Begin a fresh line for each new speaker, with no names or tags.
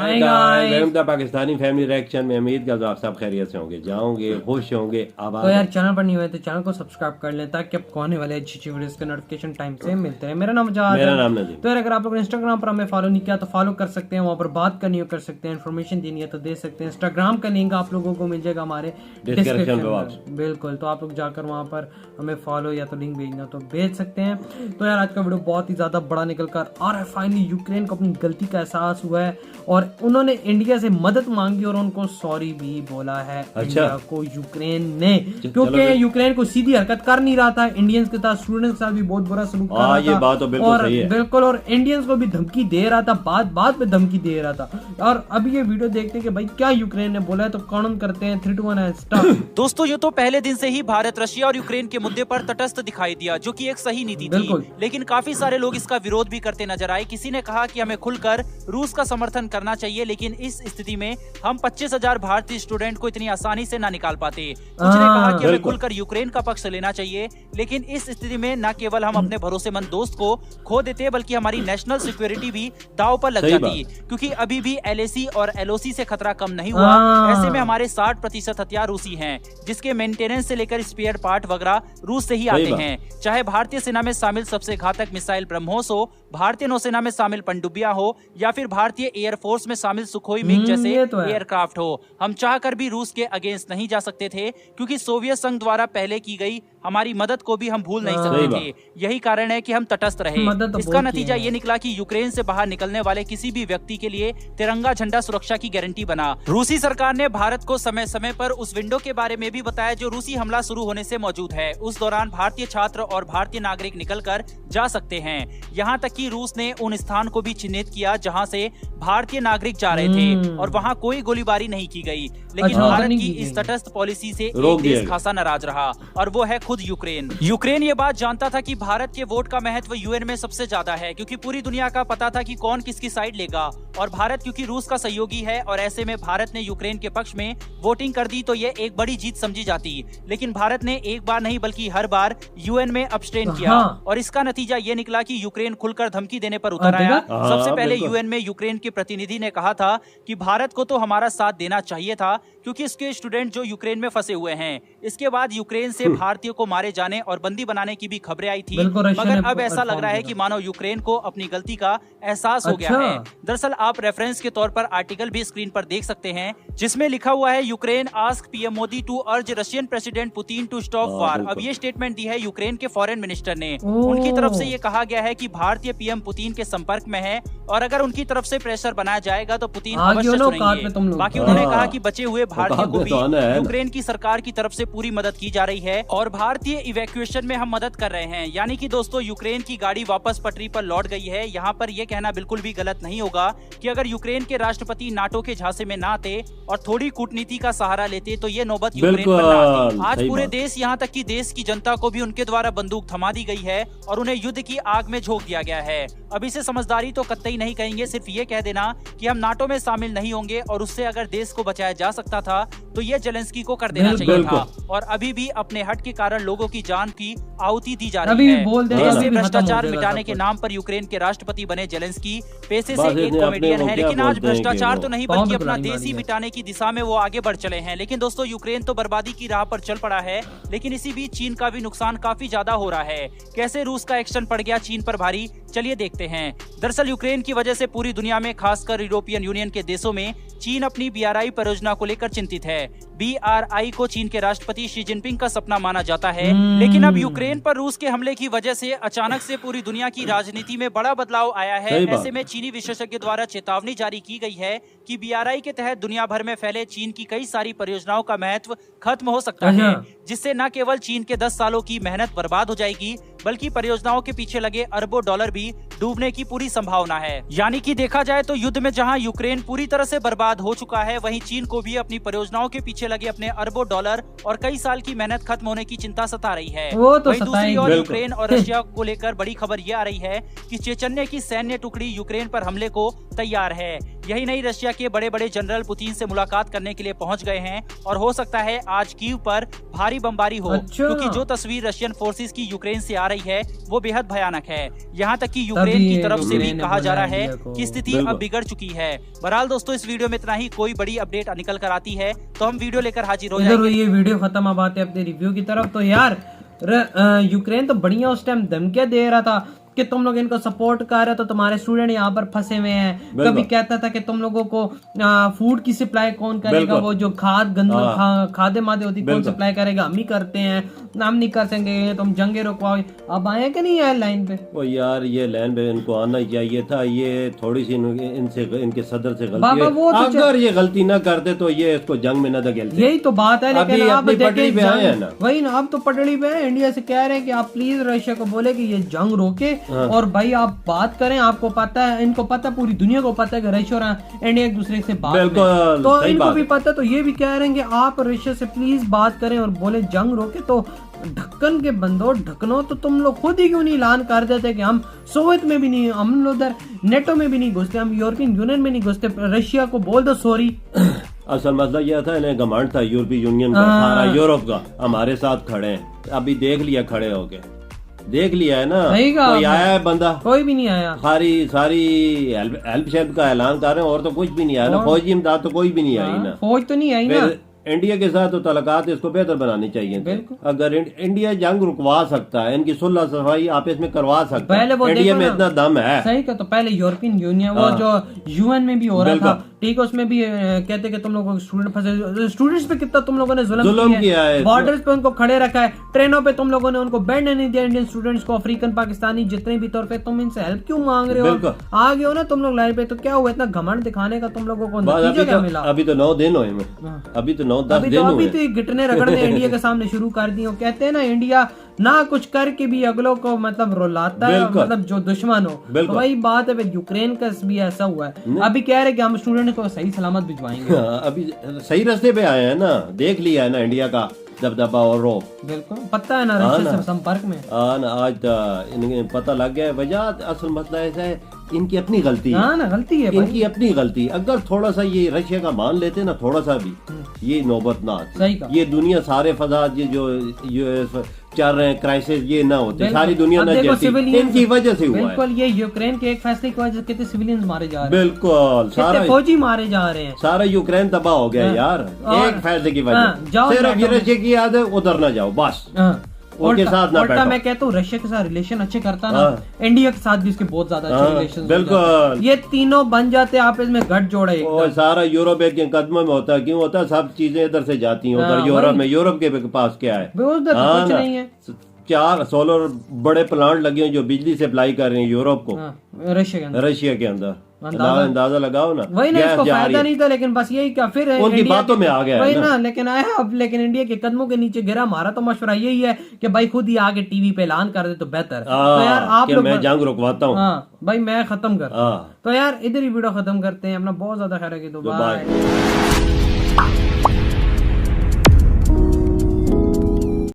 Hi guys, welcome to Pakistani family reaction में। उम्मीद करता हूं आप सब खैरियत से होंगे, जाओगे, खुश होंगे, आबाद।
तो यार चैनल पर नहीं हुए तो चैनल को सब्सक्राइब कर लें ताकि आपको आने वाले अच्छी वीडियोस के नोटिफिकेशन टाइम से मिलते रहे। मेरा नाम जहाज है।
मेरा नाम नजीम।
तो यार अगर आप लोग इंस्टाग्राम पर हमें फॉलो नहीं किया तो फॉलो कर सकते हैं, वहाँ पर बात करनी हो कर सकते हैं, इन्फॉर्मेशन देनी है तो दे सकते हैं। इंस्टाग्राम का लिंक आप लोगों को मिल जाएगा हमारे डिस्क्रिप्शन में, बिल्कुल। तो आप लोग जाकर वहाँ पर हमें फॉलो या तो लिंक भेजना तो भेज सकते हैं। तो यार आज का वीडियो बहुत ही ज्यादा बड़ा निकल कर आ रहा है। फाइनली यूक्रेन को अपनी गलती का एहसास हुआ है और उन्होंने इंडिया से मदद मांगी और उनको सॉरी भी बोला है। इंडिया को यूक्रेन ने, क्योंकि यूक्रेन को सीधी हरकत कर नहीं रहा था, इंडियंस के साथ, स्टूडेंट्स के साथ भी बहुत बुरा सलूक कर रहा था।
ये बात तो बिल्कुल सही है।
बिल्कुल, और इंडियंस को भी धमकी दे रहा था, बात पे धमकी दे रहा था। और अभी ये वीडियो देखते हैं कि भाई क्या यूक्रेन ने बोला है, तो काउंट करते हैं 3 2 1 स्टार्ट।
दोस्तों ये तो पहले दिन से ही भारत, रशिया और यूक्रेन के मुद्दे पर तटस्थ दिखाई दिया, जो कि एक सही नीति थी। लेकिन काफी सारे लोग इसका विरोध भी करते नजर आए। किसी ने कहा कि हमें खुलकर रूस का समर्थन करना चाहिए, लेकिन इस स्थिति में हम 25,000 भारतीय स्टूडेंट को इतनी आसानी से ना निकाल पाते। कुछ ने कहा कि हमें खुलकर यूक्रेन का पक्ष लेना चाहिए, लेकिन इस स्थिति में न केवल हम अपने भरोसेमंद दोस्त को खो देते बल्कि हमारी नेशनल सिक्योरिटी भी दांव पर लग जाती, क्योंकि अभी भी LAC और LOC से खतरा कम नहीं हुआ। ऐसे में हमारे 60% हथियार रूसी हैं, जिसके मेंटेनेंस से लेकर स्पेयर पार्ट वगैरह रूस से ही आते हैं। चाहे भारतीय सेना में शामिल सबसे घातक मिसाइल ब्रह्मोस हो, भारतीय नौसेना में शामिल पनडुब्बियां हो, या फिर भारतीय एयरफोर्स में शामिल सुखोई मिग जैसे एयरक्राफ्ट हो, हम चाहकर भी रूस के अगेंस्ट नहीं जा सकते थे, क्योंकि सोवियत संघ द्वारा पहले की गई हमारी मदद को भी हम भूल नहीं सकते थे। यही कारण है कि हम तटस्थ रहे। इसका नतीजा ये निकला कि यूक्रेन से बाहर निकलने वाले किसी भी व्यक्ति के लिए तिरंगा झंडा सुरक्षा की गारंटी बना। रूसी सरकार ने भारत को समय समय पर उस विंडो के बारे में भी बताया जो रूसी हमला शुरू होने से मौजूद है। उस दौरान भारतीय छात्र और भारतीय नागरिक निकलकर जा सकते हैं। यहाँ तक कि रूस ने उन स्थान को भी चिन्हित किया जहाँ से भारतीय नागरिक जा रहे थे और वहाँ कोई गोलीबारी नहीं की गई। लेकिन भारत की इस तटस्थ पॉलिसी से एक देश खासा नाराज रहा, और वो है खुद यूक्रेन। यूक्रेन ये बात जानता था कि भारत के वोट का महत्व UN में सबसे ज्यादा है, क्योंकि पूरी दुनिया का पता था कि कौन किसकी साइड लेगा। और भारत क्योंकि रूस का सहयोगी है और ऐसे में भारत ने यूक्रेन के पक्ष में वोटिंग कर दी तो ये एक बड़ी जीत समझी जाती। लेकिन भारत ने एक बार नहीं बल्कि हर बार UN में अब्सटेन किया, और इसका नतीजा ये निकला कि यूक्रेन खुलकर धमकी देने पर उतर आया। सबसे पहले UN में यूक्रेन के प्रतिनिधि ने कहा था कि भारत को तो हमारा साथ देना चाहिए था, क्योंकि इसके स्टूडेंट जो यूक्रेन में फंसे हुए हैं। इसके बाद यूक्रेन से भारतीयों को मारे जाने और बंदी बनाने की भी खबरें आई थी, मगर अब ऐसा लग रहा है कि मानो यूक्रेन को अपनी गलती का एहसास हो गया है। दरअसल आप रेफरेंस के तौर पर आर्टिकल भी स्क्रीन पर देख सकते हैं, जिसमें लिखा हुआ है Ukraine ask PM Modi to urge Russian president Putin to stop war. अब ये स्टेटमेंट दी है यूक्रेन के फॉरेन मिनिस्टर ने। उनकी तरफ से ये कहा गया है कि भारतीय PM पुतिन के संपर्क में है, और अगर उनकी तरफ से प्रेशर बनाया जाएगा तो पुतिन अवश्य सुनेंगे। बाकी उन्होंने कहा कि बचे हुए भारतीयों को भी यूक्रेन की सरकार की तरफ से पूरी मदद की जा रही है, और भारतीय इवैक्यूएशन में हम मदद कर रहे हैं। यानी कि दोस्तों यूक्रेन की गाड़ी वापस पटरी पर लौट गई है। यहाँ पर यह कहना बिल्कुल भी गलत नहीं होगा कि अगर यूक्रेन के राष्ट्रपति नाटो के झांसे में ना आते और थोड़ी कूटनीति का सहारा लेते तो ये नौबत यूक्रेन पर ना आती। आज पूरे देश, यहाँ तक कि देश की जनता को भी उनके द्वारा बंदूक थमा दी गई है और उन्हें युद्ध की आग में झोंक दिया गया है। अब इसे समझदारी तो कतई नहीं कहेंगे, सिर्फ ये कह देना कि हम नाटो में शामिल नहीं होंगे, और उससे अगर देश को बचाया जा सकता था तो ये जेलेंस्की को कर देना चाहिए था। और अभी भी अपने हट के कारण लोगों की जान की आहुति दी जा रही है। देश से भ्रष्टाचार मिटाने के नाम पर यूक्रेन के राष्ट्रपति बने जेलेंस्की पेशे से एक कॉमेडियन है, लेकिन आज भ्रष्टाचार तो नहीं बल्कि अपना देश ही मिटाने की दिशा में वो आगे बढ़ चले हैं। लेकिन दोस्तों यूक्रेन तो बर्बादी की राह पर चल पड़ा है, लेकिन इसी बीच चीन का भी नुकसान काफी ज्यादा हो रहा है। कैसे रूस का एक्शन पड़ गया चीन पर भारी, चलिए देखते हैं। दरअसल यूक्रेन की वजह से पूरी दुनिया में, खासकर यूरोपियन यूनियन के देशों में, चीन अपनी BRI परियोजना को लेकर चिंतित है। BRI को चीन के राष्ट्रपति शी जिनपिंग का सपना माना जाता है, लेकिन अब यूक्रेन पर रूस के हमले की वजह से अचानक से पूरी दुनिया की राजनीति में बड़ा बदलाव आया है। ऐसे में चीनी विशेषज्ञ द्वारा चेतावनी जारी की गई है कि BRI के तहत दुनिया भर में फैले चीन की कई सारी परियोजनाओं का महत्व खत्म हो सकता है, जिससे न केवल चीन के 10 सालों की मेहनत बर्बाद हो जाएगी, बल्कि परियोजनाओं के पीछे लगे अरबों डॉलर भी डूबने की पूरी संभावना है। यानी कि देखा जाए तो युद्ध में जहां यूक्रेन पूरी तरह से बर्बाद हो चुका है, वहीं चीन को भी अपनी परियोजनाओं के पीछे लगे अपने अरबों डॉलर और कई साल की मेहनत खत्म होने की चिंता सता रही है। वहीं दूसरी ओर यूक्रेन और रशिया को लेकर बड़ी खबर ये आ रही है कि चेचन्य की सैन्य टुकड़ी यूक्रेन पर हमले को तैयार है। यही नहीं, रशिया के बड़े बड़े जनरल पुतिन से मुलाकात करने के लिए पहुंच गए हैं और हो सकता है आज कीव पर भारी बमबारी हो। क्योंकि जो तस्वीर रशियन फोर्सेस की यूक्रेन से आ रही है वो बेहद भयानक है। यहाँ तक कि यूक्रेन की तरफ से भी कहा जा रहा है कि स्थिति अब बिगड़ चुकी है। बहरहाल दोस्तों, इस वीडियो में इतना ही। कोई बड़ी अपडेट निकल कर आती है तो हम वीडियो लेकर हाजिर हो जाएंगे।
ये वीडियो खत्म, अब आते हैं अपने रिव्यू की तरफ। तो यार यूक्रेन तो बढ़िया उस टाइम धमकियां दे रहा था कि तुम लोग इनको सपोर्ट कर रहे हो तो तुम्हारे स्टूडेंट यहाँ पर फंसे हुए हैं। कभी कहता था कि तुम लोगों को फूड की सप्लाई कौन करेगा, वो जो खाद्य मादे होती कौन सप्लाई करेगा, हम ही करते हैं, हम नहीं कर सकेंगे, तुम जंगे रुकवाओ। अब आए कि नहीं आए लाइन पे?
वो यार ये लाइन पे इनको आना ही चाहिए था। ये थोड़ी सी इनसे इनके सदर से गलती है।
वो तो
अगर ये गलती ना करते तो ये इसको जंग में न धकेलते।
यही तो बात है। लेकिन आप
पटड़ी पे आए हैं ना,
वही ना, आप तो पटड़ी पे हैं। इंडिया से कह रहे हैं कि आप प्लीज रशिया को बोले कि ये जंग रोके। और भाई आप बात करें, आपको पता है, इनको पता, पूरी दुनिया को पता है कि रशिया और इंडिया एक दूसरे से बात में, तो इनको भी पता, तो ये भी कह रहे हैं कि आप रशिया से प्लीज बात करें और बोले जंग रोके। तो ढक्कन के बंदो, ढक्कनो, तो तुम लोग खुद ही क्यों नहीं ऐलान कर देते कि हम सोवियत में भी नहीं, हम उधर नेटो में भी नहीं घुसते, हम यूरोपियन यूनियन में नहीं घुसते, रशिया को बोल दो सॉरी।
असल मसला यह था, इन्हें घमंड था यूरोपीय यूनियन का, सारा यूरोप का हमारे साथ खड़े हैं। अभी देख लिया, खड़े होके देख लिया है ना, कोई आया है बंदा? कोई भी नहीं आया। सारी हेल्प शेल्प का ऐलान कर रहे हैं और तो कुछ भी नहीं आया ना। फौजी इमदाद तो कोई भी नहीं आई ना,
फौज तो नहीं आई ना।
इंडिया के साथ तो तलकात इसको बेहतर बनानी चाहिए। अगर इंडिया जंग रुकवा सकता है, इनकी सुलह सफाई आपस में करवा सकता है, इंडिया में इतना दम है।
सही का तो पहले यूरोपियन यूनियन, वो जो यूएन में भी हो रहा था, ठीक है, उसमें भी कहते कि तुम लोगों स्टूडेंट फंसे, स्टूडेंट्स पे कितना तुम लोगों ने जुल्म किया है। बॉर्डर्स पे उनको खड़े रखा है, ट्रेनों पे तुम लोगों ने उनको बैठने नहीं दिया, इंडियन स्टूडेंट्स को, अफ्रीकन पाकिस्तानी जितने भी तौर पे, तुम इनसे हेल्प क्यों मांग रहे हो? आ गए हो ना तुम लोग लाइन पे, तो क्या हुआ? इतना घमंड दिखाने का तुम लोगों को नतीजा क्या मिला?
अभी तो 9 दिन हुए, अभी तो 9-10 दिन हुए।
घिटने रगड़ने इंडिया के सामने शुरू कर दी। कहते हैं ना, इंडिया ना कुछ करके भी अगलों को मतलब रुलाता है, मतलब जो दुश्मन हो। तो वही बात है, यूक्रेन का भी ऐसा हुआ है। अभी कह रहे कि हम स्टूडेंट को सही सलामत भिजवाएंगे।
अभी सही रास्ते पे आए हैं ना, देख लिया है ना इंडिया का दबदबा और रोक।
बिल्कुल पता है ना, रशिया से संपर्क में
आज इन्हें पता लग गया है। वजह असल मसला ऐसा है, इनकी अपनी गलती है ना, गलती है इनकी अपनी गलती। अगर थोड़ा सा ये रशिया का मान लेते ना, थोड़ा सा भी, ये नौबत ना आती। ये दुनिया सारे फसाद ये जो चल रहे हैं, क्राइसिस, ये ना होते, सारी दुनिया ना चलती, इनकी वजह से हुआ है।
बिल्कुल, ये यूक्रेन के एक फैसले की वजह से कितने सिविलियंस मारे जा रहे हैं।
बिल्कुल, सारा
फौजी मारे जा रहे हैं,
सारा यूक्रेन तबाह हो गया यार, एक फैसले की वजह। सिर्फ ये रशिया की याद है, उधर ना जाओ बस, उनके साथ ना बैठो।
मैं कहता हूँ रशिया के साथ रिलेशन अच्छे करता ना, इंडिया के साथ भी इसके बहुत ज्यादा अच्छे रिलेशन।
बिल्कुल,
ये तीनों बन जाते आपस में गठ जोड़े।
सारा यूरोप एक कदम में होता है। क्यों होता है? सब चीजें इधर से जाती हैं उधर यूरोप में। यूरोप के पास क्या है?
कुछ नहीं है।
4 सोलर बड़े प्लांट लगे हैं जो बिजली सप्लाई कर रहे हैं यूरोप को, रशिया के अंदर। अंदाजा लगाओ ना,
वही ना, इसको फायदा नहीं था, लेकिन बस यही क्या, फिर
उनकी बातों में आ गया
वही ना, लेकिन आया अब। लेकिन इंडिया के कदमों के नीचे गिरा। हमारा तो मशवरा यही है कि भाई खुद ही आगे टीवी पे ऐलान कर दे तो बेहतर। तो यार आप लोग,
मैं जंग रुकवाता हूँ,
भाई मैं खत्म कर। तो यार इधर ही वीडियो खत्म करते हैं। अपना बहुत ज्यादा ख्याल रखिए। तो बाय।